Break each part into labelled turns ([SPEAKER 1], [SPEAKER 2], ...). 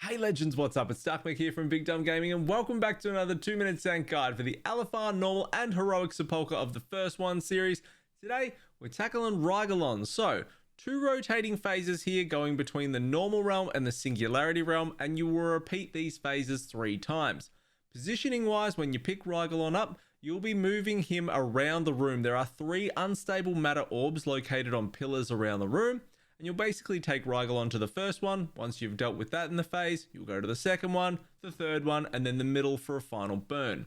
[SPEAKER 1] Hey legends, what's up? It's Darkmek here from Big Dumb Gaming and welcome back to another 2-minute tank guide for the Alpha, Normal and Heroic Sepulcher of the first one series. Today, we're tackling Rygelon. So, 2 rotating phases here going between the Normal Realm and the Singularity Realm, and you will repeat these phases 3 times. Positioning wise, when you pick Rygelon up, you'll be moving him around the room. There are 3 unstable matter orbs located on pillars around the room. And you'll basically take Rygelon to the first one. Once you've dealt with that in the phase, you'll go to the second one, the third one, and then the middle for a final burn.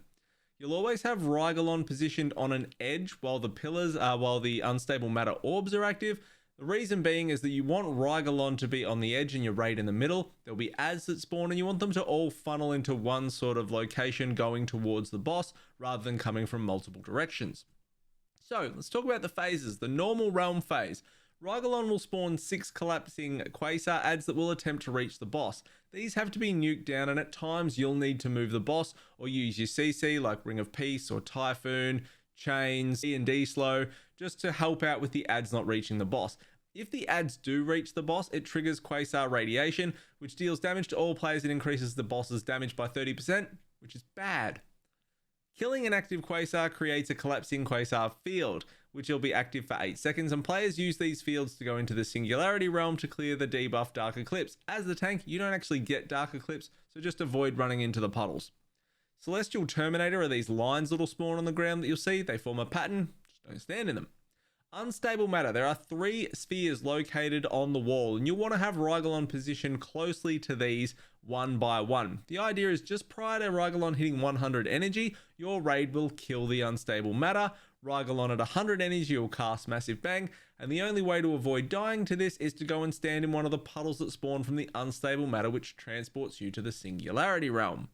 [SPEAKER 1] You'll always have Rygelon positioned on an edge while the unstable matter orbs are active. The reason being is that you want Rygelon to be on the edge and your raid in the middle. There'll be ads that spawn and you want them to all funnel into one sort of location going towards the boss rather than coming from multiple directions. So let's talk about the phases. The Normal Realm phase. Rygelon will spawn 6 collapsing quasar ads that will attempt to reach the boss. These have to be nuked down, and at times you'll need to move the boss or use your CC like Ring of Peace or Typhoon, Chains, E&D slow, just to help out with the ads not reaching the boss. If the ads do reach the boss, it triggers quasar radiation, which deals damage to all players and increases the boss's damage by 30%, which is bad. Killing an active quasar creates a collapsing quasar field, which will be active for 8 seconds, and players use these fields to go into the Singularity Realm to clear the debuff Dark Eclipse. As the tank, you don't actually get Dark Eclipse, so just avoid running into the puddles. Celestial Terminator are these lines that'll spawn on the ground that you'll see. They form a pattern, just don't stand in them. Unstable matter. There are 3 spheres located on the wall, and you'll want to have Rygelon positioned closely to these one by one. The idea is just prior to Rygelon hitting 100 energy, your raid will kill the unstable matter. Rygelon at 100 energy will cast Massive Bang, and the only way to avoid dying to this is to go and stand in one of the puddles that spawn from the unstable matter, which transports you to the Singularity Realm.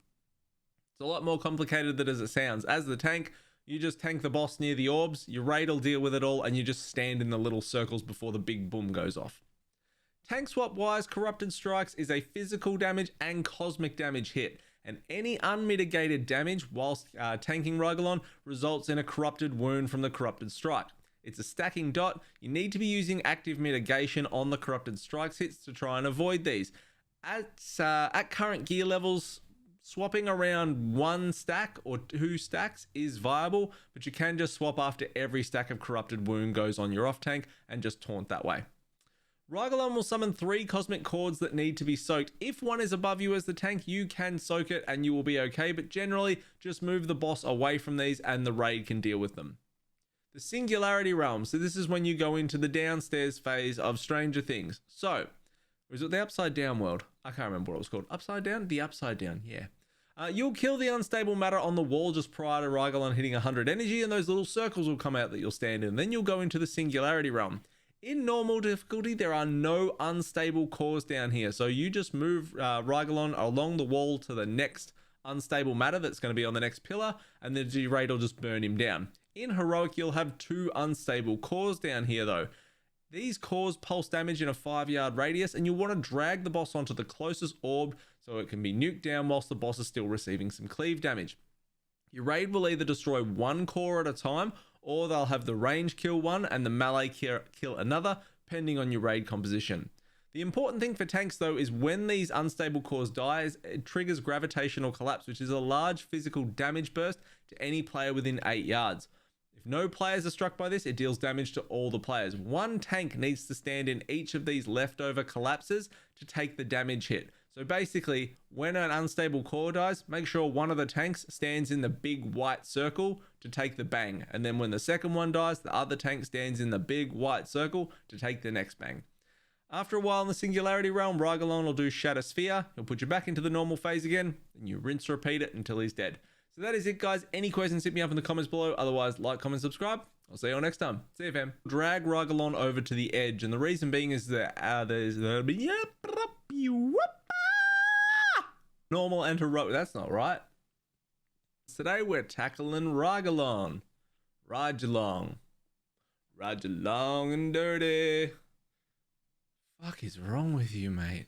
[SPEAKER 1] It's a lot more complicated than as it sounds. As the tank, you just tank the boss near the orbs, your raid will deal with it all, and you just stand in the little circles before the big boom goes off. Tank swap wise, Corrupted Strikes is a physical damage and cosmic damage hit, and any unmitigated damage whilst tanking Rygelon results in a corrupted wound from the Corrupted Strike. It's a stacking dot. You need to be using active mitigation on the Corrupted Strikes hits to try and avoid these. At current gear levels, swapping around 1 stack or 2 stacks is viable, but you can just swap after every stack of Corrupted Wound goes on your off tank and just taunt that way. Rygelon will summon 3 cosmic cords that need to be soaked. If one is above you as the tank, you can soak it and you will be okay, but generally just move the boss away from these and the raid can deal with them. The Singularity Realm. So this is when you go into the downstairs phase of Stranger Things. So, or is it the Upside Down world? I can't remember what it was called. Upside Down? The Upside Down, yeah. You'll kill the unstable matter on the wall just prior to Rygelon hitting 100 energy, and those little circles will come out that you'll stand in. Then you'll go into the Singularity Realm. In normal difficulty, there are no unstable cores down here, so you just move Rygelon along the wall to the next unstable matter that's going to be on the next pillar, and then the raid will just burn him down. In Heroic, you'll have 2 unstable cores down here though. These cores pulse damage in a 5-yard radius, and you'll want to drag the boss onto the closest orb so it can be nuked down whilst the boss is still receiving some cleave damage. Your raid will either destroy 1 core at a time, or they'll have the range kill one and the melee kill another, depending on your raid composition. The important thing for tanks though is when these unstable cores die, it triggers gravitational collapse, which is a large physical damage burst to any player within 8 yards. If no players are struck by this, it deals damage to all the players. 1 tank needs to stand in each of these leftover collapses to take the damage hit. So basically, when an unstable core dies, make sure one of the tanks stands in the big white circle to take the bang. And then when the second one dies, the other tank stands in the big white circle to take the next bang. After a while in the Singularity Realm, Rygelon will do Shatter Sphere. He'll put you back into the normal phase again, and you rinse repeat it until he's dead. So that is it, guys. Any questions, hit me up in the comments below. Otherwise, like, comment, subscribe. I'll see you all next time. See you, fam. Drag Rygelon over to the edge, and the reason being is that there's normal and heroic. That's not right. Today we're tackling Rygelon. Rygelon and dirty. Fuck is wrong with you, mate?